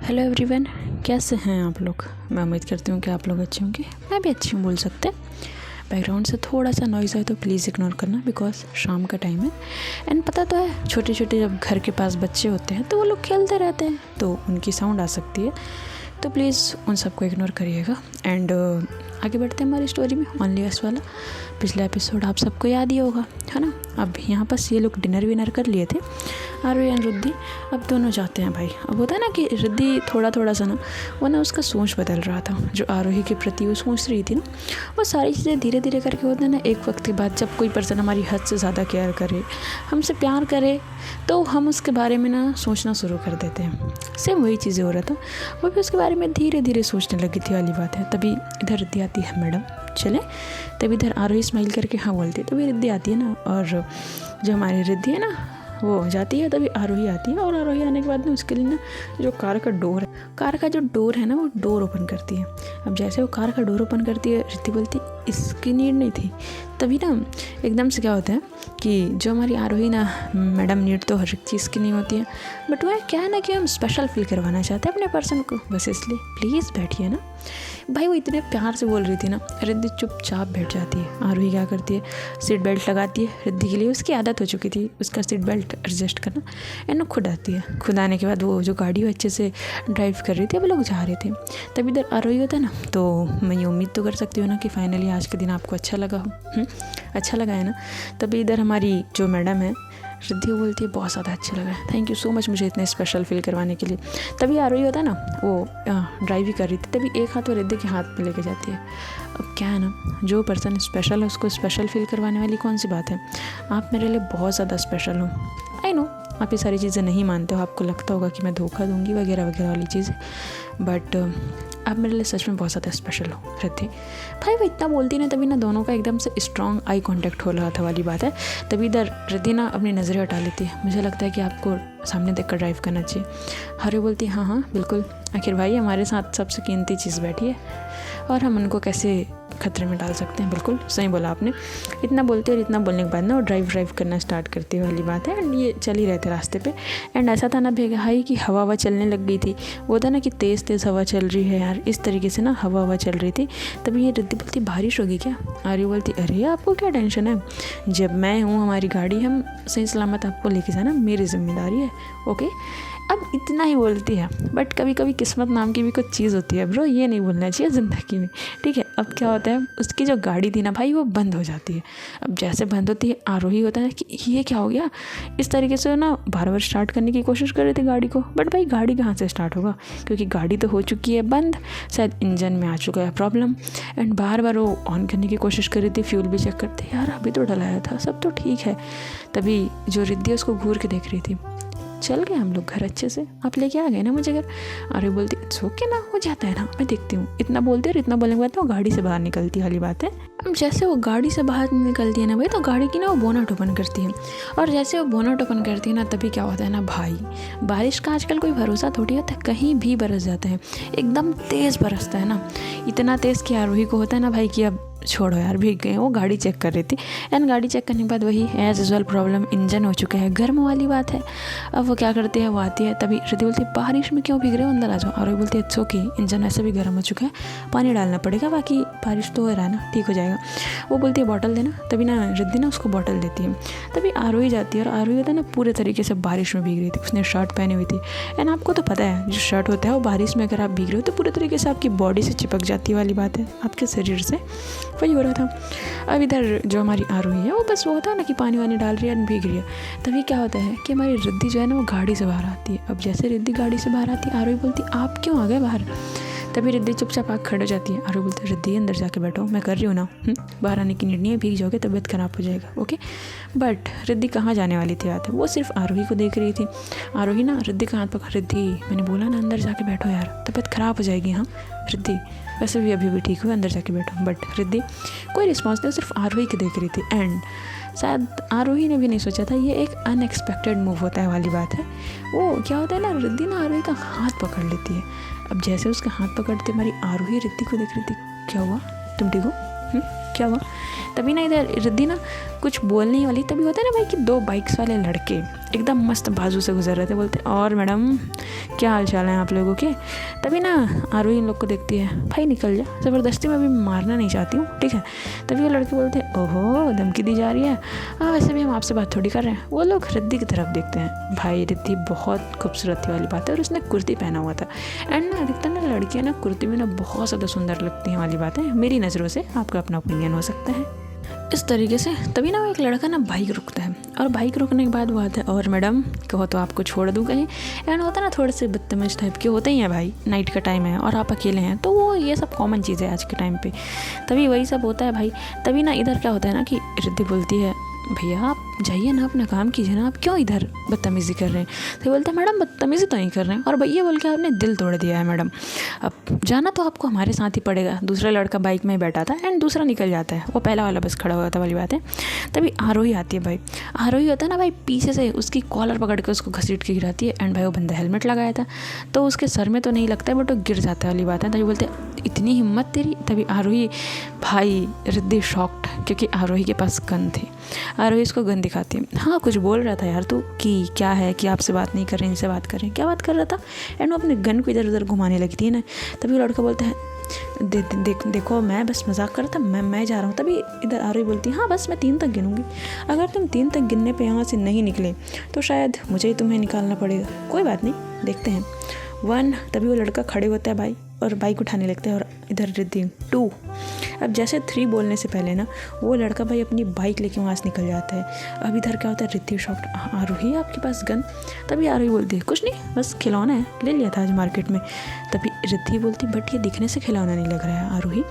Hello everyone, कैसे हैं आप लोग। मैं उम्मीद करती हूँ कि आप लोग अच्छे होंगे। मैं भी अच्छी हूँ बोल सकते हैं। बैकग्राउंड से थोड़ा सा नॉइज़ आए तो प्लीज़ इग्नोर करना, बिकॉज शाम का टाइम है। एंड पता तो है, छोटे छोटे जब घर के पास बच्चे होते हैं तो वो लोग खेलते रहते हैं, तो उनकी साउंड आ सकती है, तो प्लीज़ उन सबको इग्नोर करिएगा। एंड आगे बढ़ते हैं हमारी स्टोरी में। ओनली अस वाला पिछला एपिसोड आप सबको याद ही होगा, है ना। अब यहाँ बस ये लोग डिनर विनर कर लिए थे, आरोही एंड रिद्धि। अब दोनों जाते हैं भाई। अब होता है ना कि रिद्धि थोड़ा सा ना, वो ना उसका सोच बदल रहा था। जो आरोही के प्रति वो सोच रही थी ना, वो सारी चीज़ें धीरे धीरे करके होता है ना, एक वक्त के बाद जब कोई पर्सन हमारी हद से ज़्यादा केयर करे, हमसे प्यार करे, तो हम उसके बारे में ना सोचना शुरू कर देते हैं। सेम वही चीज़ें हो रहा था। वो भी उसके बारे में धीरे धीरे सोचने लगी थी वाली बात है। तभी इधर रिद्धि आती है, मैडम चले। तभी इधर आरोही स्माइल करके हाँ बोलती है। तभी रिद्धि आती है ना, और जो हमारी रिद्धि है ना वो जाती है। तभी आरोही आती है, और आरोही आने के बाद ना उसके लिए ना जो कार का डोर है, कार का जो डोर है ना, वो डोर ओपन करती है। अब जैसे वो कार का डोर ओपन करती है, रिद्धि बोलती इसकी नीड नहीं थी। तभी ना एकदम से क्या होता है कि जो हमारी आरोही ना, मैडम नीड तो हर एक चीज़ की नहीं होती है, बट वह क्या है ना कि हम स्पेशल फील करवाना चाहते हैं अपने पर्सन को, बस इसलिए प्लीज़ बैठिए ना। भाई वो इतने प्यार से बोल रही थी ना, रिद्धि चुपचाप बैठ जाती है। आरोही क्या करती है, सीट बेल्ट लगाती है रिद्धि के लिए। उसकी आदत हो चुकी थी उसका सीट बेल्ट एडजस्ट करना, एंड खुद आती है। खुद आने के बाद वो जो गाड़ी वो अच्छे से ड्राइव कर रही थी, वो लोग जा रहे थे। तभी इधर आरोही होता है ना, तो मैं ये उम्मीद तो कर सकती हूँ ना कि फाइनली आज के दिन आपको अच्छा लगा हो। अच्छा लगा है ना। तभी इधर हमारी जो मैडम है रिद्धि को बोलती है बहुत ज़्यादा अच्छा लगा है, थैंक यू सो मच मुझे इतने स्पेशल फील करवाने के लिए। तभी आरोही होता है ना, वो ड्राइव ही कर रही थी। तभी एक हाथ वो रिद्धि के हाथ में लेके जाती है। अब क्या है ना, जो पर्सन स्पेशल है उसको स्पेशल फील करवाने वाली कौन सी बात है। आप मेरे लिए बहुत ज़्यादा स्पेशल हो। आई नो आप ये सारी चीज़ें नहीं मानते हो, आपको लगता होगा कि मैं धोखा दूंगी वगैरह वगैरह वाली चीज़ें, बट आप मेरे लिए सच में बहुत ज़्यादा स्पेशल हो रिद्धि। भाई वो इतना बोलती ना, तभी ना दोनों का एकदम से स्ट्रॉन्ग आई कांटेक्ट हो रहा था वाली बात है। तभी इधर रिद्धि ना अपनी नज़रें हटा लेती है। मुझे लगता है कि आपको सामने देख कर ड्राइव करना चाहिए। आरोही बोलती हाँ हाँ बिल्कुल, आखिर भाई हमारे साथ सबसे कीमती चीज़ बैठी है, और हम उनको कैसे खतरे में डाल सकते हैं। बिल्कुल सही बोला आपने। इतना बोलते और इतना बोलने के बाद ना वो ड्राइव करना स्टार्ट करती वाली बात है। एंड ये चल ही रहे थे रास्ते पे। एंड ऐसा था ना भाई कि हवा चलने लग गई थी। वो था ना कि तेज़ हवा चल रही है यार, इस तरीके से ना हवा चल रही थी। तभी ये रिद्धि बोलती बारिश होगी क्या। आर्य बोलती अरे आपको क्या टेंशन है, जब मैं हूँ हमारी गाड़ी, हम सही सलामत आपको लेके जाना मेरी जिम्मेदारी है, ओके। अब इतना ही बोलती है, बट कभी कभी किस्मत नाम की भी कुछ चीज़ होती है ब्रो, ये नहीं भूलना चाहिए ज़िंदगी में, ठीक है। अब क्या होता है, उसकी जो गाड़ी थी ना भाई वो बंद हो जाती है। अब जैसे बंद होती है, आरोही होता है कि ये क्या हो गया, इस तरीके से ना बार स्टार्ट करने की कोशिश कर रहे थे गाड़ी को, बट भाई गाड़ी कहाँ से स्टार्ट होगा, क्योंकि गाड़ी तो हो चुकी है बंद, शायद इंजन में आ चुका है प्रॉब्लम। एंड बार वो ऑन करने की कोशिश कर रही थी, फ्यूल भी चेक करते, यार अभी तो डलाया था, सब तो ठीक है। तभी जो रिद्धि उसको घूर के देख रही थी। चल गए हम लोग घर अच्छे से, आप लेके आ गए ना मुझे घर। अरे बोलती इट्स ओके ना, हो जाता है ना, मैं देखती हूँ। इतना बोलते और इतना बोलने के बाद तो गाड़ी से बाहर निकलती वाली बात है। अब जैसे वो गाड़ी से बाहर निकलती है ना भाई, तो गाड़ी की ना वो बोनट ओपन करती है। और जैसे वो बोनट ओपन करती है ना, तभी क्या होता है ना भाई, बारिश का आजकल कोई भरोसा थोड़ी होता है, कहीं भी बरस जाता है। एकदम तेज़ बरसता है ना, इतना तेज़ कि आरोही को होता है ना भाई कि अब छोड़ो यार भीग गए। वो गाड़ी चेक कर रही थी, एंड गाड़ी चेक करने के बाद वही एज यूजुअल प्रॉब्लम, इंजन हो चुका है गर्म वाली बात है। अब वो क्या करती है, वो आती है। तभी रिद्धि बोलती है बारिश में क्यों भीग रहे हो, अंदर आ जाओ। और वो बोलती है इट्स ओके, इंजन ऐसे भी गर्म हो चुका है, पानी डालना पड़ेगा, बाकी बारिश तो हो रहा है ना, ठीक हो जाएगा। वो बोलती है बॉटल देना। तभी ना रिद्धि ना उसको बॉटल देती है। तभी आरोही जाती है, और आरोही होता है ना पूरे तरीके से बारिश में भीग रही थी, उसने शर्ट पहनी हुई थी। एंड आपको तो पता है जो शर्ट होता है वो बारिश में अगर आप भीग रहे हो तो पूरे तरीके से आपकी बॉडी से चिपक जाती है वाली बात है, आपके शरीर से, वही हो रहा था। अब इधर जो हमारी आरोही है वो बस वो होता है ना कि पानी वानी डाल रही है एंड भीग रही है। तभी क्या होता है कि हमारी रिद्धि जो है ना वो गाड़ी से बाहर आती है। अब जैसे रिद्धि गाड़ी से बाहर आती है, आरोही बोलती आप क्यों आ गए बाहर। तभी रिद्धि चुपचाप आग खड़ हो जाती है। आरोही बोलती है रिद्धि अंदर जाके बैठो, मैं कर रही हूँ ना, बाहर आने की नीड नहीं है, भीग जाओगे तबीयत खराब हो जाएगा, ओके। बट रिद्धि कहाँ जाने वाली थी बात है, वो सिर्फ आरोही को देख रही थी। आरोही ना रिद्धि का हाथ पकड़, रिद्धि मैंने बोला ना अंदर जाके बैठो यार, तबीयत खराब हो जाएगी। हाँ रिद्धि वैसे भी अभी ठीक हुई, अंदर जाके बैठो। बट रिद्धि कोई रिस्पॉन्स नहीं, सिर्फ आरोही को देख रही थी। एंड शायद आरोही ने भी नहीं सोचा था ये एक अनएक्सपेक्टेड मूव होता है वाली बात है। वो क्या होता है ना, रिद्धि ना आरोही का हाथ पकड़ लेती है। अब जैसे उसका हाथ पकड़ते हमारी आरोही रिद्धि को देख रही थी, क्या हुआ तुम ठीक हो, क्या हुआ? तभी ना इधर रिद्धि ना कुछ बोलने ही वाली, तभी होता है ना भाई कि 2 बाइक्स वाले लड़के एकदम मस्त बाजू से गुजर रहे थे। बोलते और मैडम क्या हाल चाल है आप लोगों के? तभी ना आरोही इन लोग को देखती है, भाई निकल जा, ज़बरदस्ती मैं अभी मारना नहीं चाहती हूँ, ठीक है। तभी वो लड़के बोलते हैं ओहो धमकी दी जा रही है, हाँ वैसे भी हम आपसे बात थोड़ी कर रहे हैं। वो लोग रिद्धि की तरफ देखते हैं, भाई रिद्धि बहुत खूबसूरत थी वाली बात है, और उसने कुर्ती पहना हुआ था। एंड ना अधिकतर ना लड़कियाँ ना कुर्ती में ना बहुत ज़्यादा सुंदर लगती हैं वाली बात है, मेरी नज़रों से, आपका अपना ओपिनियन हो सकता है इस तरीके से। तभी ना वो एक लड़का ना बाइक रुकता है, और बाइक रुकने के बाद वो आता है, और मैडम कहो तो आपको छोड़ दूँ कहीं। एंड होता है ना थोड़े से बदतमीज टाइप के होते ही हैं भाई, नाइट का टाइम है और आप अकेले हैं, तो वो ये सब कॉमन चीज़ है आज के टाइम पे, तभी वही सब होता है भाई। तभी ना इधर क्या होता है ना कि रिद्धि बोलती है भैया आप जाइए ना, अपना काम कीजिए ना, आप क्यों इधर बदतमीज़ी कर रहे हैं? तो बोलते हैं मैडम बदतमीज़ी तो नहीं कर रहे हैं, और भैया बोल के आपने दिल तोड़ दिया है मैडम, अब जाना तो आपको हमारे साथ ही पड़ेगा। दूसरा लड़का बाइक में बैठा था एंड दूसरा निकल जाता है, वो पहला वाला बस खड़ा हुआ था वाली बात है। तभी आरोही आती है भाई, आरोही होता है ना भाई, पीछे से उसकी कॉलर पकड़ के उसको घसीट के गिराती है। एंड भाई वो बंदा हेलमेट लगाया था तो उसके सर में तो नहीं लगता है, बट वो गिर जाता है वाली बात है। तभी बोलते इतनी हिम्मत तेरी? तभी आरोही भाई रिद्धि शॉक्ड, क्योंकि आरोही के पास गन थी। आरोही इसको गन दिखाती है, हाँ कुछ बोल रहा था यार तू कि क्या है कि आपसे बात नहीं कर रहे, इनसे बात कर रहे हैं, क्या बात कर रहा था? एंड वो अपने गन को इधर उधर घुमाने लगती है ना। तभी वो लड़का बोलता है देखो मैं बस मजाक कर रहा था, मैं जा रहा हूँ। तभी इधर आरोही बोलती है हाँ बस मैं 3 तक गिनूंगी, अगर तुम 3 तक गिनने पे यहाँ से नहीं निकले तो शायद मुझे ही तुम्हें निकालना पड़ेगा, कोई बात नहीं देखते हैं। 1। तभी वो लड़का खड़े होता है भाई और बाइक उठाने लगता है, और इधर रिद्धि 2। अब जैसे 3 बोलने से पहले ना वो लड़का भाई अपनी बाइक लेके वहाँ से निकल जाता है। अब इधर क्या होता है, रिद्धि शॉक्ड, आरोही आपके पास गन? तभी आरोही बोलती है कुछ नहीं बस खिलौना है, ले लिया था आज मार्केट में। तभी रिद्धि बोलती बट ये दिखने से खिलौना नहीं लग रहा है आरोही।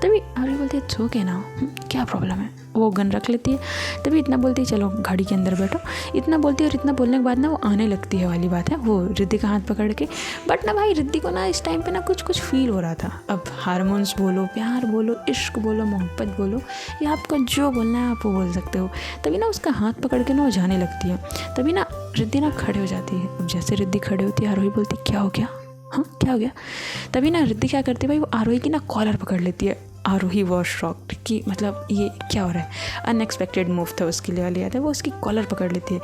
तभी आरोही बोलती है छो के ना, क्या प्रॉब्लम है? वो गन रख लेती है। तभी इतना बोलती है चलो गाड़ी के अंदर बैठो, इतना बोलती है, और इतना बोलने के बाद ना वो आने लगती है वाली बात है, वो रिद्धि का हाथ पकड़ के। बट ना भाई रिद्धि को ना इस टाइम पे ना कुछ फील हो रहा था। अब हारमोन्स बोलो, प्यार बोलो, इश्क बोलो, मोहब्बत बोलो, या आपको जो बोलना है आप वो बोल सकते हो। तभी ना उसका हाथ पकड़ के ना वो जाने लगती है। तभी ना रिद्धि ना खड़े हो जाती है। अब जैसे रिद्धि खड़े होती है आरोही बोलती क्या हो गया, हाँ क्या हो गया? तभी ना रिद्धि क्या करती है भाई, वो आरोही की ना कॉलर पकड़ लेती है। आरोही वॉज शॉक्ड कि मतलब ये क्या हो रहा है, अनएक्सपेक्टेड मूव था उसके लिए वाली याद है, वो उसकी कॉलर पकड़ लेती है।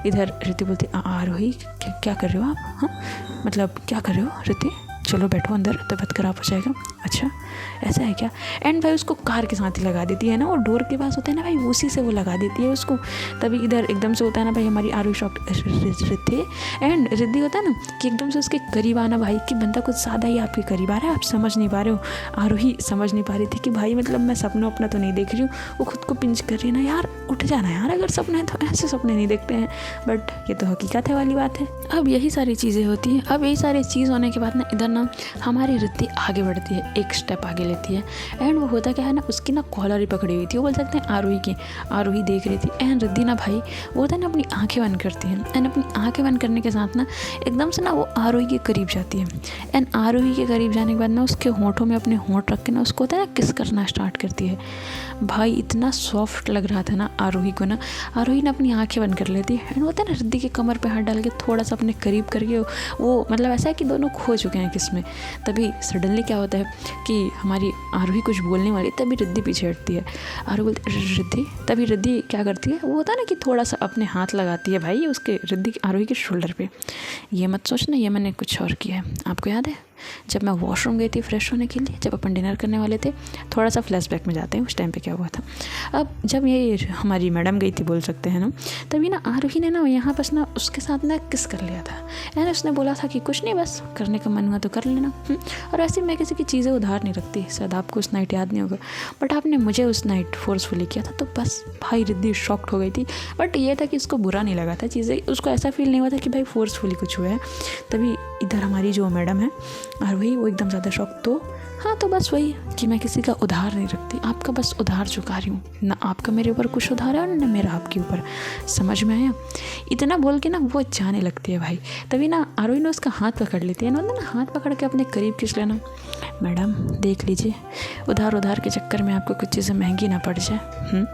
इधर रिद्धि बोलती आरोही क्या कर रहे हो आप, हाँ मतलब क्या कर रहे हो रिद्धि, चलो बैठो अंदर, तबीयत खराब हो जाएगा। अच्छा ऐसा है क्या? एंड भाई उसको कार के साथ ही लगा देती है ना, वो डोर के पास होता है ना भाई, उसी से वो लगा देती है उसको। तभी इधर एकदम से होता है ना भाई हमारी आरोही शॉक्ड रिद्धि, एंड रिद्धि होता है ना कि एकदम से उसके करीब आना भाई कि बंदा कुछ ज़्यादा ही आपके करीब आ रहा है, आप समझ नहीं पा रहे हो। आरोही समझ नहीं पा रही थी कि भाई मतलब मैं सपना अपना तो नहीं देख रही हूँ, वो खुद को पिंच कर रही है ना, यार उठ जाना यार, अगर सपना है तो ऐसे सपने नहीं देखते हैं, बट ये तो हकीकत है वाली बात है। अब यही सारी चीज़ें होती हैं। अब यही सारी चीज़ होने के बाद ना इधर ना हमारी रिद्धि आगे बढ़ती है, एक स्टेप आगे लेती है। एंड वो होता क्या है ना, उसकी ना कॉलर ही पकड़ी हुई थी, वो बोल सकते हैं आरोही की, आरोही देख रही थी। एंड रिद्धि ना भाई वो होता है ना अपनी आंखें बंद करती है, एंड अपनी आंखें बंद करने के साथ ना एकदम से ना वो आरोही के करीब जाती है। एंड आरोही के करीब जाने के बाद ना उसके होंठों में अपने होंठ रख के ना उसको होता है ना किस करना स्टार्ट करती है। भाई इतना सॉफ्ट लग रहा था ना आरोही को ना, आरोही ने अपनी आंखें बंद कर लेती है। एंड होता है ना रिद्धि के कमर पे हाथ डाल के थोड़ा सा अपने करीब करके वो मतलब ऐसा है कि दोनों खो चुके हैं किस में। तभी सडनली क्या होता है कि हमारी आरोही कुछ बोलने वाली, तभी रिद्धि पीछे हटती है। आरोही बोलती रिद्धि, तभी रिद्धि क्या करती है, वो होता है ना कि थोड़ा सा अपने हाथ लगाती है भाई उसके रिद्धि आरोही के शोल्डर पे। ये मत सोचना ये मैंने कुछ और किया है, आपको याद है जब मैं वॉशरूम गई थी फ्रेश होने के लिए, जब अपन डिनर करने वाले थे, थोड़ा सा फ्लैशबैक में जाते हैं उस टाइम पे क्या हुआ था। अब जब ये हमारी मैडम गई थी बोल सकते हैं ना, तभी ना आरोही ने ना यहाँ पर ना उसके साथ ना किस कर लिया था। एंड उसने बोला था कि कुछ नहीं बस करने का मन हुआ तो कर लेना। और वैसे मैं किसी की चीज़ें उधार नहीं रखती, शायद आपको उस नाइट याद नहीं होगा, बट आपने मुझे उस नाइट फोर्सफुली किया था, तो बस भाई रिद्धि शॉक्ड हो गई थी। बट ये था कि उसको बुरा नहीं लगा था चीज़ें, उसको ऐसा फील नहीं हुआ था कि भाई फोर्सफुली कुछ हुआ है। तभी इधर हमारी जो मैडम है आरोही वो एकदम ज़्यादा शौक, तो हाँ तो बस वही कि मैं किसी का उधार नहीं रखती, आपका बस उधार चुका रही हूँ ना, आपका मेरे ऊपर कुछ उधार है और ना मेरा आपके ऊपर, समझ में आया? इतना बोल के ना वो जाने लगती है भाई। तभी ना आरोही ने उसका हाथ पकड़ लेती है ना, हाथ पकड़ के अपने करीब खींच लेना, मैडम देख लीजिए उधार के चक्कर में आपको कुछ चीज़ें महंगी ना पड़ जाए।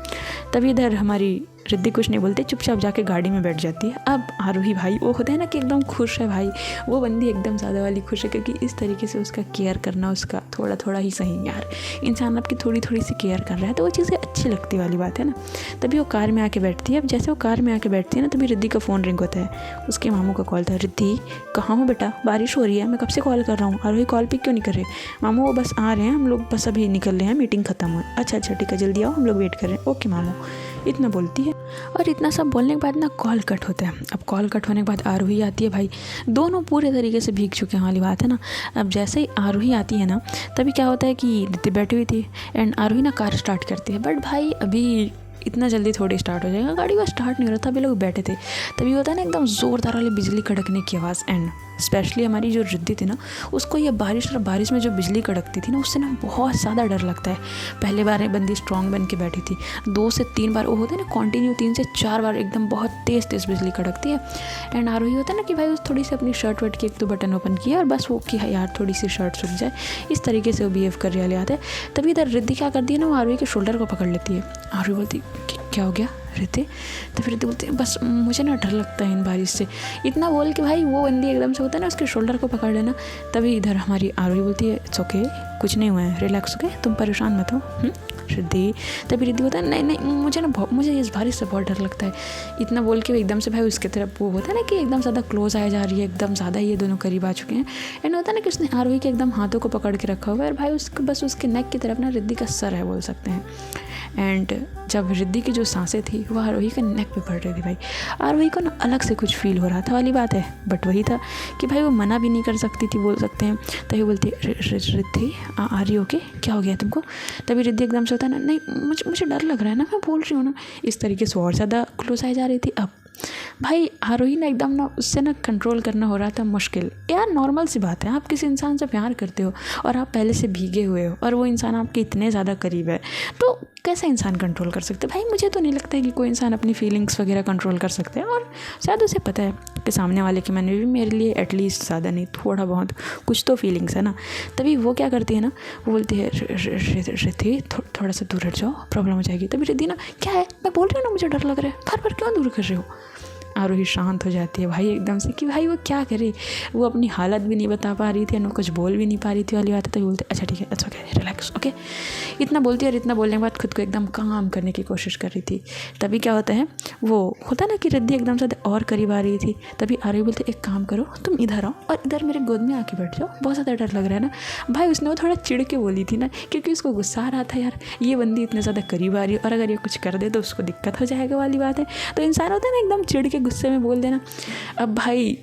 तभी इधर हमारी रिद्धि कुछ नहीं बोलते, चुपचाप जाके गाड़ी में बैठ जाती है। अब आरोही भाई वो होता है ना कि एकदम खुश है भाई, वो बंदी एकदम ज़्यादा वाली खुश है, क्योंकि इस तरीके से उसका केयर करना, उसका थोड़ा थोड़ा ही सही यार, इंसान आपकी थोड़ी थोड़ी सी केयर कर रहा है तो वो चीज़ें अच्छी लगती वाली बात है ना। तभी वो कार में आके बैठती है। अब जैसे वो कार में आके बैठती है ना, तभी रिद्धि का फ़ोन रिंग होता है। उसके मामू का कॉल था। रिद्धि कहाँ हो बेटा, बारिश हो रही है, मैं कब से कॉल कर रहा हूँ, आरोही कॉल पिक क्यों नहीं कर रहे। मामू वो बस आ रहे हैं, हम लोग बस अभी निकल रहे हैं, मीटिंग खत्म हुई। अच्छा ठीक है, जल्दी आओ, हम लोग वेट कर रहे हैं। ओके मामू, इतना बोलती है। और इतना सब बोलने के बाद ना कॉल कट होता है। अब कॉल कट होने के बाद आरोही आती है भाई, दोनों पूरे तरीके से भीग चुके हैं वाली बात है ना। अब जैसे ही आरोही आती है ना, तभी क्या होता है कि रिद्धि बैठी हुई थी एंड आरोही ना कार स्टार्ट करती है। बट भाई अभी इतना जल्दी थोड़ी स्टार्ट हो जाएगा, गाड़ी बस स्टार्ट नहीं हो रहा था, अभी लोग बैठे थे। तभी होता है ना एकदम ज़ोरदार वाली बिजली कड़कने की आवाज़। एंड स्पेशली हमारी जो रिद्धि थी ना, उसको ये बारिश में जो बिजली कड़कती थी ना, उससे ना बहुत ज़्यादा डर लगता है। पहले बार बंदी स्ट्रांग बन के बैठी थी, 2 से 3 बार वो होते हैं ना कंटिन्यू, 3 से 4 बार एकदम बहुत तेज़ बिजली कड़कती है। एंड आरोही होता है ना कि भाई उस थोड़ी सी अपनी शर्ट वर्ट की 1-2 बटन ओपन किया और बस वो कि यार थोड़ी सी शर्ट सूख जाए, इस तरीके से वो बिहेव कर रही आते हैं। तभी इधर रिद्धि क्या करती है ना, वो आरोही के शोल्डर को पकड़ लेती है। आरोही बोलती क्या हो गया रिद्धि, तो फिर रिद्धि बोलती है बस मुझे ना डर लगता है इन बारिश से। इतना बोल के भाई वो बंदी एकदम से होता है ना उसके शोल्डर को पकड़ लेना। तभी इधर हमारी आरोही बोलती है इट्स ओके, कुछ नहीं हुआ है, रिलैक्स हो गए, तुम परेशान मत हो रिद्धि। तभी रिद्धि बोलता है नहीं मुझे इस बारिश से बहुत डर लगता है। इतना बोल के एकदम से भाई उसके तरफ वो होता है ना कि एकदम ज़्यादा क्लोज आया जा रही है, एकदम ज़्यादा ये दोनों करीब आ चुके हैं। एंड होता है ना कि उसने आरोही के एकदम हाथों को पकड़ के रखा हुआ है और भाई उसको बस उसके नेक की तरफ ना रिद्धि का सर है बोल सकते हैं। एंड जब रिद्धि की जो सांसें थी वो आरोही के नेक पे पड़ रही थी भाई, आरोही को ना अलग से कुछ फील हो रहा था वाली बात है। बट वही था कि भाई वो मना भी नहीं कर सकती थी बोल सकते हैं। तभी बोलती रिद्धि आ रही हो के, क्या हो गया तुमको। तभी रिद्धि एकदम से होता है ना नहीं मुझे डर लग रहा है ना, मैं बोल रही हूँ ना, इस तरीके से और ज़्यादा क्लोज आई जा रही थी। अब भाई आरोही ना एकदम ना उससे ना कंट्रोल करना हो रहा था मुश्किल। यार नॉर्मल सी बात है, आप किसी इंसान से प्यार करते हो और आप पहले से भीगे हुए हो और वो इंसान आपके इतने ज़्यादा करीब है, तो कैसा इंसान कंट्रोल कर सकते भाई। मुझे तो नहीं लगता है कि कोई इंसान अपनी फीलिंग्स वगैरह कंट्रोल कर सकते हैं। और शायद उसे पता है कि सामने वाले के मन में भी मेरे लिए एटलीस्ट ज़्यादा नहीं थोड़ा बहुत कुछ तो फीलिंग्स है ना। तभी वो क्या करती है ना, वो बोलती है रिद्धि थोड़ा सा दूर हट जाओ, प्रॉब्लम हो जाएगी। तभी रिद्धि ना क्या है, मैं बोल रही हूँ ना मुझे डर लग रहा है, बार बार क्यों दूर कर रहे हो। आरोही शांत हो जाती है भाई एकदम से कि भाई वो क्या करे, वो अपनी हालत भी नहीं बता पा रही थी और कुछ बोल भी नहीं पा रही थी वाली बात है। तो बोलते अच्छा ठीक है, अच्छा ओके, रिलैक्स ओके, इतना बोलती है। और इतना बोलने के बाद खुद को एकदम काम करने की कोशिश कर रही थी। तभी क्या होता है, वो होता ना कि रिद्धि एकदम से और करीब आ रही थी। तभी आरोही बोलते एक काम करो, तुम इधर आओ और इधर मेरे गोद में आके बैठ जाओ, बहुत ज़्यादा डर लग रहा है ना। भाई उसने वो थोड़ा चिढ़ के बोली थी ना, क्योंकि उसको गुस्सा आ रहा था यार, ये बंदी इतने ज़्यादा करीब आ रही है और अगर ये कुछ कर दे तो उसको दिक्कत हो जाएगा वाली बात है। तो इंसान होता है ना एकदम चिढ़ के गुस्से में बोल देना। अब भाई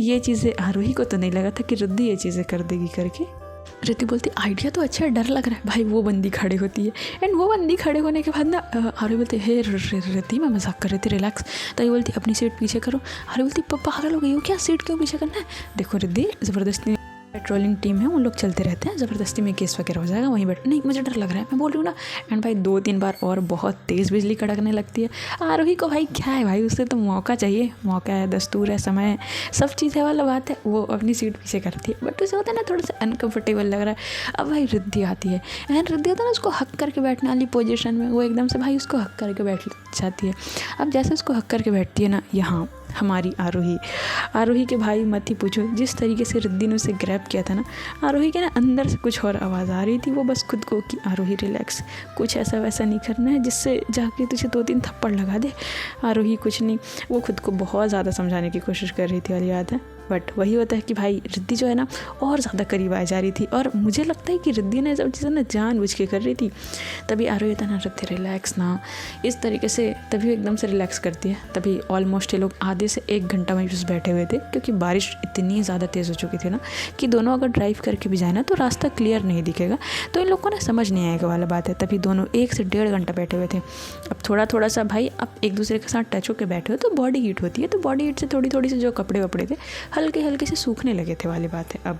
ये चीज़ें आरोही को तो नहीं लगा था कि रिद्धि ये चीज़ें कर देगी करके। रिद्धि बोलती आइडिया तो अच्छा है, डर लग रहा है। भाई वो बंदी खड़े होती है एंड वो बंदी खड़े होने के बाद ना आरोही बोलती है हे रिद्धि मैं मजाक कर रही थी, रिलैक्स। तो ये बोलती अपनी सीट पीछे करो। आरोही बोलती पागल हो गई हो क्या, सीट क्यों पीछे करना है। देखो रिद्धि ज़बरदस्ती पेट्रोलिंग टीम है, उन लोग चलते रहते हैं, ज़बरदस्ती में केस वगैरह हो जाएगा, वहीं बैठ नहीं मुझे डर लग रहा है, मैं बोल रही हूँ ना। एंड भाई 2-3 बार और बहुत तेज़ बिजली कड़कने लगती है। आरोही को भाई क्या है भाई, उससे तो मौका चाहिए, मौका है, दस्तूर है, समय है, सब चीज़ है वाला बात है। वो अपनी सीट पीछे करती है बट उसे होता है ना थोड़ा सा अनकम्फर्टेबल लग रहा है। अब भाई रिद्धि आती है एंड रिद्धि होता है ना उसको हक करके बैठने वाली पोजीशन में, वो एकदम से भाई उसको हक करके बैठ जाती है। अब जैसे उसको हक करके बैठती है ना, यहाँ हमारी आरोही के भाई मत ही पूछो, जिस तरीके से रिद्धि ने उसे ग्रैब किया था ना, आरोही के ना अंदर से कुछ और आवाज़ आ रही थी। वो बस खुद को कि आरोही रिलैक्स, कुछ ऐसा वैसा नहीं करना है जिससे जाके तुझे 2-3 थप्पड़ लगा दे। आरोही कुछ नहीं, वो खुद को बहुत ज़्यादा समझाने की कोशिश कर रही थी वाली बात है। बट वही होता है कि भाई रिद्धि जो है ना और ज़्यादा करीब आ जा रही थी और मुझे लगता है कि रिद्धि ने सब चीज़ें ना जानबूझ के कर रही थी। तभी आरोही था ना रिद्धि रिलैक्स ना, इस तरीके से तभी एकदम से रिलैक्स करती है। तभी ऑलमोस्ट ये लोग आधे से 1 घंटा में बस बैठे हुए थे, क्योंकि बारिश इतनी ज़्यादा तेज़ हो चुकी थी ना कि दोनों अगर ड्राइव करके भी जाए ना तो रास्ता क्लियर नहीं दिखेगा, तो इन लोग को ना समझ नहीं आएगा वाला बात है। तभी दोनों 1 से 1.5 घंटा बैठे हुए थे। अब थोड़ा सा भाई आप एक दूसरे के साथ टच होकर बैठे हो तो बॉडी हीट होती है, तो बॉडी हीट से थोड़ी से जो कपड़े वपड़े थे हल्के से सूखने लगे थे वाली बात है। अब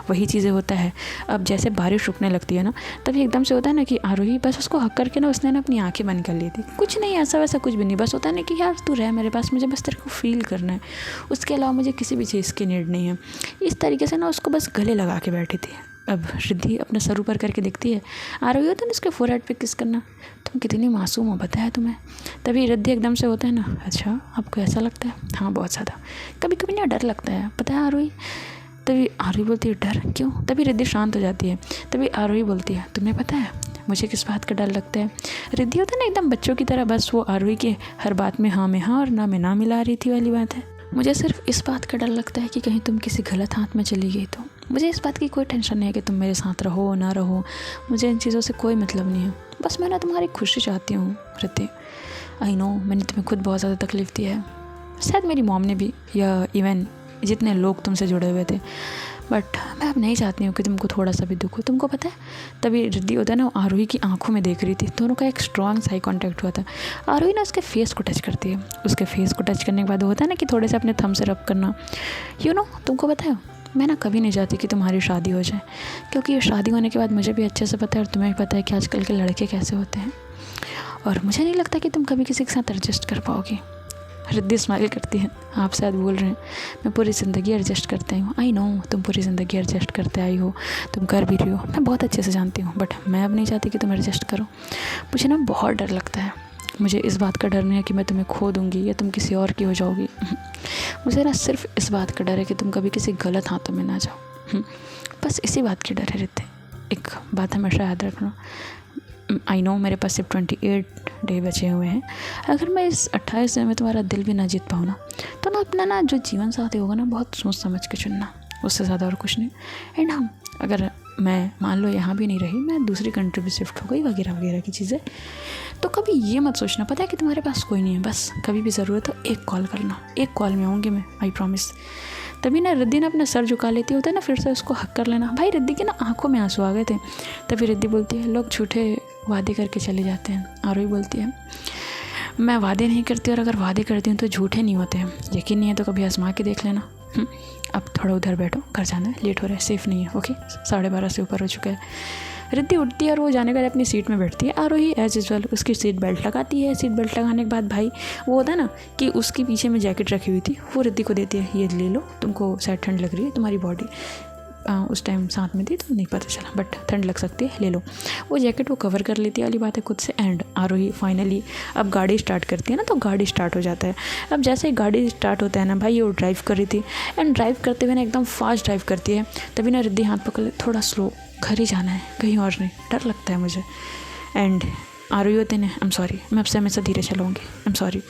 वही चीज़ें होता है, अब जैसे बारिश रुकने लगती है ना तभी एकदम से होता है ना कि आरोही बस उसको हक करके ना उसने ना अपनी आंखें बंद कर ली थी। कुछ नहीं ऐसा वैसा कुछ भी नहीं, बस होता है ना कि यार तू रह मेरे पास, मुझे बस तेरे को फील करना है, उसके अलावा मुझे किसी भी चीज़ की नीड नहीं है। इस तरीके से ना उसको बस गले लगा के बैठी थी। अब रिद्धि अपना सर ऊपर करके देखती है, आरोही होता है ना उसके फोरहेड पे किस करना, तुम कितनी मासूम हो बताया तुम्हें। तभी रिद्धि एकदम से होता है ना, अच्छा आपको ऐसा लगता है, हाँ बहुत ज़्यादा, कभी कभी ना डर लगता है पता है आरोही। तभी आरोही बोलती है डर क्यों। तभी रिद्धि शांत हो जाती है। तभी आरोही बोलती है तुम्हें पता है मुझे किस बात का डर लगता है। रिद्धि होता है ना एकदम बच्चों की तरह, बस वो आरोही के हर बात में हाँ में हाँ और ना में ना मिला रही थी वाली बात है। मुझे सिर्फ इस बात का डर लगता है कि कहीं तुम किसी गलत हाथ में चली गई तो। मुझे इस बात की कोई टेंशन नहीं है कि तुम मेरे साथ रहो ना रहो, मुझे इन चीज़ों से कोई मतलब नहीं है। बस मैं ना तुम्हारी खुशी चाहती हूँ रिद्धि। आई नो मैंने तुम्हें खुद बहुत ज़्यादा तकलीफ़ दी है, शायद मेरी मॉम ने भी, या इवन जितने लोग तुमसे जुड़े हुए थे, बट मैं अब नहीं चाहती हूँ कि तुमको थोड़ा सा भी दुख हो। तुमको पता है तभी रिद्धि होता है ना आरोही की आंखों में देख रही थी, दोनों का एक स्ट्रॉन्ग साई कॉन्टैक्ट हुआ था। आरोही ना उसके फेस को टच करती है, उसके फेस को टच करने के बाद होता है ना कि थोड़े से अपने थंब से रब करना। तुमको पता है मैं ना कभी नहीं चाहती कि तुम्हारी शादी हो जाए, क्योंकि शादी होने के बाद मुझे भी अच्छे से पता है और तुम्हें भी पता है कि आजकल के लड़के कैसे होते हैं, और मुझे नहीं लगता कि तुम कभी किसी के साथ एडजस्ट कर पाओगी। रिद्धि स्माइल करती है, आप शायद बोल रहे हैं मैं पूरी ज़िंदगी एडजस्ट करते आई हूँ। आई नो तुम पूरी ज़िंदगी एडजस्ट करते आई हो, तुम कर भी रही हो, मैं बहुत अच्छे से जानती हूँ, बट मैं अब नहीं चाहती कि तुम एडजस्ट करो। मुझे ना बहुत डर लगता है, मुझे इस बात का डर नहीं है कि मैं तुम्हें खो दूँगी या तुम किसी और की हो जाओगी। मुझे ना सिर्फ इस बात का डर है कि तुम कभी किसी गलत हाथों में ना जाओ। बस इसी बात की डर है रिद्धि। एक बात हमेशा याद रखना, आई नो मेरे पास सिर्फ 28 डे बचे हुए हैं। अगर मैं इस 28 दिन में तुम्हारा दिल भी ना जीत पाऊँ ना, तो ना अपना ना जो जीवन साथी होगा ना बहुत सोच समझ के चुनना, उससे ज़्यादा और कुछ नहीं। एंड हाँ अगर मैं मान लो यहाँ भी नहीं रही, मैं दूसरी कंट्री भी शिफ्ट हो गई वगैरह वगैरह की चीज़ें, तो कभी ये मत सोचना पता है कि तुम्हारे पास कोई नहीं है। बस कभी भी ज़रूरत हो एक कॉल करना, एक कॉल में आऊँगी मैं, आई प्रॉमिस। तभी ना रिद्धि ना अपना सर झुका लेती होता है ना, फिर से उसको हक कर लेना। भाई रिद्धि के ना आंखों में आंसू आ गए थे। तभी रिद्धि बोलती है लोग झूठे वादे करके चले जाते हैं। आरोही बोलती है मैं वादे नहीं करती, और अगर वादे करती हूँ तो झूठे नहीं होते हैं। यकीन नहीं है तो कभी आजमा के देख लेना। अब थोड़ा उधर बैठो, घर जाना है, लेट हो रहा है, सेफ़ नहीं है। ओके 12:30 से ऊपर हो चुका है। रिद्धि उठती है और वो जाने के बाद अपनी सीट में बैठती है। आरोही एज यूजुअल उसकी सीट बेल्ट लगाती है। सीट बेल्ट लगाने के बाद भाई वो होता है ना कि उसके पीछे में जैकेट रखी हुई थी, वो रिद्धि को देती है, ये ले लो, तुमको शायद ठंड लग रही है, तुम्हारी बॉडी उस टाइम साथ में थी तो नहीं पता चला, बट ठंड लग सकती है, ले लो। वो जैकेट वो कवर कर लेती है वाली बात है खुद से। एंड आरोही फाइनली अब गाड़ी स्टार्ट करती है ना, तो गाड़ी स्टार्ट हो जाता है। अब जैसे ही गाड़ी स्टार्ट होता है ना भाई, वो ड्राइव कर रही थी, एंड ड्राइव करते हुए ना एकदम फास्ट ड्राइव करती है। तभी ना रिद्धि हाथ पकड़ ले, थोड़ा स्लो, घर ही जाना है, कहीं और नहीं, डर लगता है मुझे। एंड आरोही होते हैं आई एम सॉरी, मैं आपसे हमेशा धीरे चलाऊँगी, आई एम सॉरी,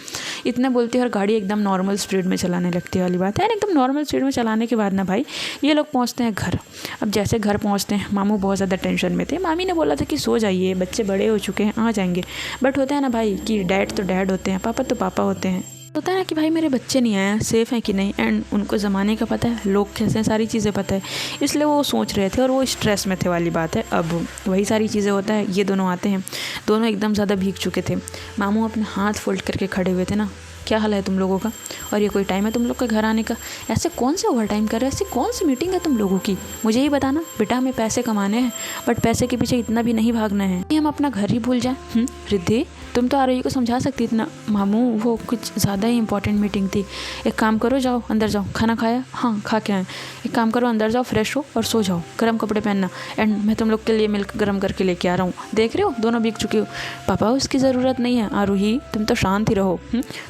इतना बोलती है और गाड़ी एकदम नॉर्मल स्पीड में चलाने लगती है वाली बात है। एकदम नॉर्मल स्पीड में चलाने के बाद ना भाई ये लोग पहुंचते हैं घर। अब जैसे घर पहुंचते हैं, मामू बहुत ज़्यादा टेंशन में थे। मामी ने बोला था कि सो जाइए, बच्चे बड़े हो चुके हैं, आ जाएंगे, बट होता है ना भाई कि डैड तो डैड होते हैं, पापा तो पापा होते हैं। होता है ना कि भाई मेरे बच्चे नहीं आए, सेफ़ हैं कि नहीं, एंड उनको ज़माने का पता है, लोग कैसे हैं, सारी चीज़ें पता है, इसलिए वो सोच रहे थे और वो स्ट्रेस में थे वाली बात है। अब वही सारी चीज़ें होता है, ये दोनों आते हैं, दोनों एकदम ज़्यादा भीग चुके थे। मामू अपने हाथ फोल्ड करके खड़े हुए थे ना, क्या हाल है तुम लोगों का, और ये कोई टाइम है तुम लोग का घर आने का, ऐसे कौन से ओवर टाइम कर रहे हो, ऐसी कौन सी मीटिंग है तुम लोगों की, मुझे ही बताना। बेटा हमें पैसे कमाने हैं, बट पैसे के पीछे इतना भी नहीं भागना है कि हम अपना घर ही भूल जाएं। रिद्धि तुम तो आरोही को समझा सकती इतना। मामू वो कुछ ज़्यादा ही इंपॉर्टेंट मीटिंग थी, एक काम करो, जाओ अंदर जाओ, खाना खाया, हाँ खा के आए, एक काम करो अंदर जाओ, फ्रेश हो और सो जाओ, गर्म कपड़े पहनना, एंड मैं तुम लोग के लिए मिल्क गर्म करके लेके आ रहा हूँ, देख रहे हो दोनों भीग चुके हो। पापा उसकी ज़रूरत नहीं है, आरोही तुम तो शांत ही रहो,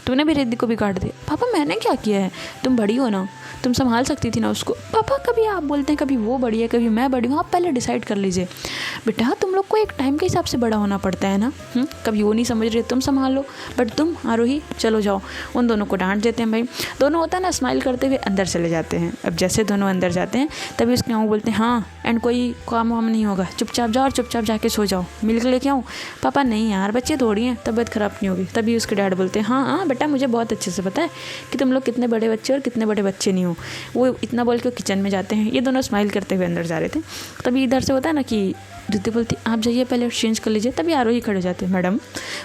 तुमने भी रिद्धि को बिगाड़ दिया। पापा मैंने क्या किया है, तुम बड़ी हो ना, तुम संभाल सकती थी ना उसको। पापा कभी आप बोलते हैं कभी वो बड़ी है कभी मैं बड़ी हूँ, आप पहले डिसाइड कर लीजिए। बेटा तुम लोग को एक टाइम के हिसाब से बड़ा होना पड़ता है ना, कभी वो नहीं समझ रहे तुम संभाल लो, बट तुम आरोही चलो जाओ। उन दोनों को डांट देते हैं भाई, दोनों होता है ना स्माइल करते हुए अंदर चले जाते हैं। अब जैसे दोनों अंदर जाते हैं तभी उसके मामू बोलते हैं हाँ एंड कोई काम वाम नहीं होगा, चुपचाप जाओ और चुपचाप जाके सो जाओ, मिल्क लेके आऊँ। पापा नहीं यार बच्चे थोड़ी हैं, तबीयत ख़राब नहीं होगी। तभी उसके डैड बोलते हैं हाँ बेटा मुझे बहुत अच्छे से पता है कि तुम लोग कितने बड़े बच्चे और कितने बड़े बच्चे नहीं हो। वो इतना बोल के किचन में जाते हैं, ये दोनों स्माइल करते हुए अंदर जा रहे थे। तभी इधर से होता है ना कि रिद्धि बोलती आप जाइए पहले चेंज कर लीजिए। तभी आरोही खड़े हो जाते हैं, मैडम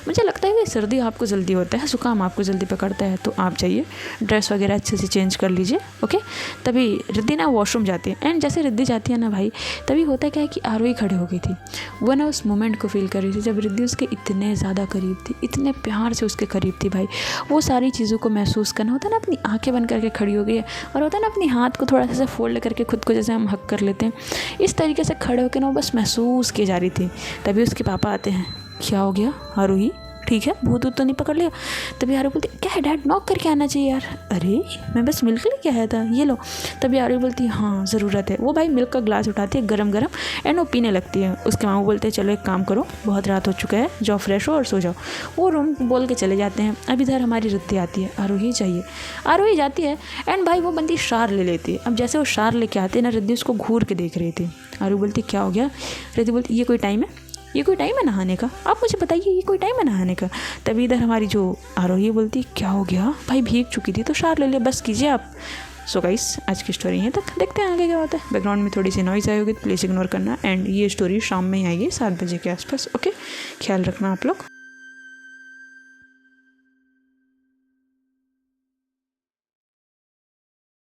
मुझे लगता है कि सर्दी आपको जल्दी होता है, जुकाम आपको जल्दी पकड़ता है, तो आप जाइए ड्रेस वगैरह अच्छे से चेंज कर लीजिए, ओके। तभी रिद्धि ना वॉशरूम जाती है एंड जैसे रिद्धि जाती है ना भाई, तभी होता क्या है कि आरोही खड़े हो गई थी। वो ना उस मोमेंट को फील कर रही थी जब रिद्धि उसके इतने ज़्यादा करीब थी, इतने प्यार से उसके करीब थी भाई। वो सारी चीज़ों को महसूस करना होता है ना, अपनी आंखें बंद करके खड़ी हो गई है और होता है ना अपनी हाथ को थोड़ा सा फोल्ड करके खुद को जैसे हम हक कर लेते हैं, इस तरीके से खड़े होकर ना वो बस महसूस की जा रही थी। तभी उसके पापा आते हैं, क्या हो गया आरोही, ठीक है, भूत तो नहीं पकड़ लिया? तभी आरोही बोलती क्या है डैड, नॉक करके आना चाहिए यार। अरे मैं बस मिल्क लेके आया था, ये लो। तभी आरोही बोलती है हाँ ज़रूरत है। वो भाई मिल्क का ग्लास उठाती है गरम गरम एंड वो पीने लगती है। उसके मामा बोलते हैं चलो एक काम करो, बहुत रात हो चुका है, जाओ फ्रेश हो और सो जाओ। वो रूम बोल के चले जाते हैं। अब इधर हमारी रिद्धि आती है, आरोही चाहिए। आरोही जाती है एंड भाई वो बंदी शार ले लेती है। अब जैसे वो शार लेके आते हैं ना, रिद्धि उसको घूर के देख रही थी। आरोही बोलती क्या हो गया? रिद्धि बोलती ये कोई टाइम है, ये कोई टाइम है नहाने का? आप मुझे बताइए ये कोई टाइम है नहाने का? तभी इधर हमारी जो आरोही बोलती क्या हो गया भाई, भीग चुकी थी तो शार ले लिया, बस कीजिए आप। सो गाइस आज की स्टोरी यहीं तक, देखते हैं आगे क्या होता है। बैकग्राउंड में थोड़ी सी नॉइज़ आई होगी तो प्लीज़ इग्नोर करना। एंड ये स्टोरी शाम में ही आएगी 7 बजे के आसपास, ओके। ख्याल रखना आप लोग।